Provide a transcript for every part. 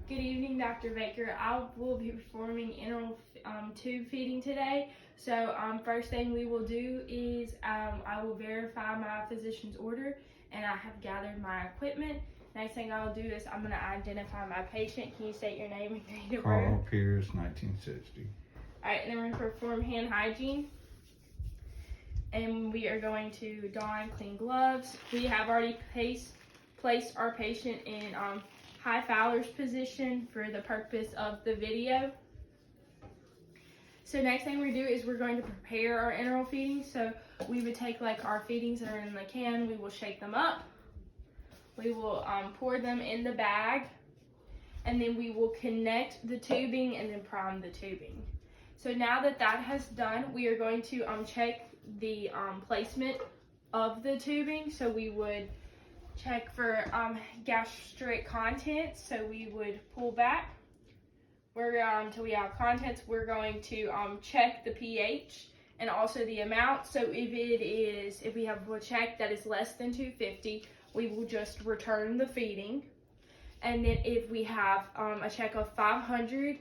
Good evening, Dr. Baker. I will be performing enteral tube feeding today. So first thing we will do is I will verify my physician's order, and I have gathered my equipment. Next thing I'll do is I'm going to identify my patient. Can you state your name and date of birth? Carl Pierce, 1960. All right, and then we're going to perform hand hygiene. And we are going to don clean gloves. We have already placed our patient in high Fowler's position for the purpose of the video. So next thing we do is we're going to prepare our enteral feeding. So we would take like our feedings that are in the can, we will shake them up. We will pour them in the bag, and then we will connect the tubing and then prime the tubing. So now that that has done, we are going to check the placement of the tubing. So we would check for gastric contents. So we would pull back. Till we have contents, we're going to check the pH and also the amount. So if we have a check that is less than 250, we will just return the feeding. And then if we have a check of 500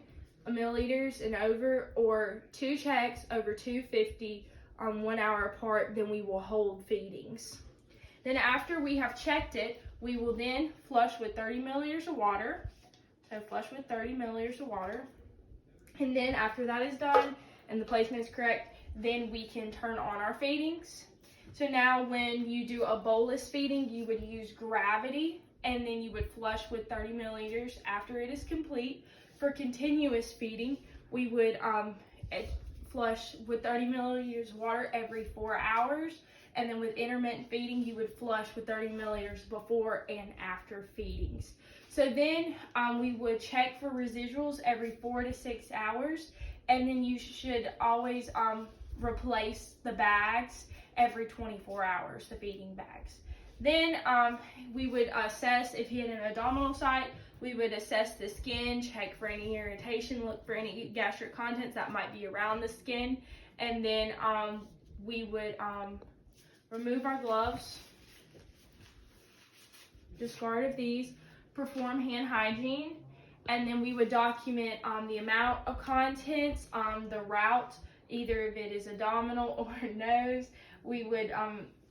milliliters and over, or two checks over 250 1 hour apart, then we will hold feedings. Then after we have checked it, we will then flush with 30 milliliters of water. So flush with 30 milliliters of water. And then after that is done and the placement is correct, then we can turn on our feedings. So now when you do a bolus feeding, you would use gravity, and then you would flush with 30 milliliters after it is complete. For continuous feeding, we would flush with 30 milliliters of water every 4 hours. And then with intermittent feeding, you would flush with 30 milliliters before and after feedings. So then we would check for residuals every 4 to 6 hours. And then you should always replace the bags every 24 hours, the feeding bags. Then we would assess if he had an abdominal site. We would assess the skin, check for any irritation, look for any gastric contents that might be around the skin. And then we would remove our gloves, discard of these, perform hand hygiene, and then we would document the amount of contents, the route, either if it is abdominal or nose. We would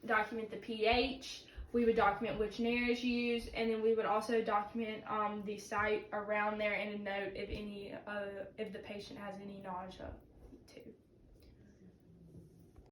document the pH. We would document which nares used, and then we would also document the site around there and a note if the patient has any nausea.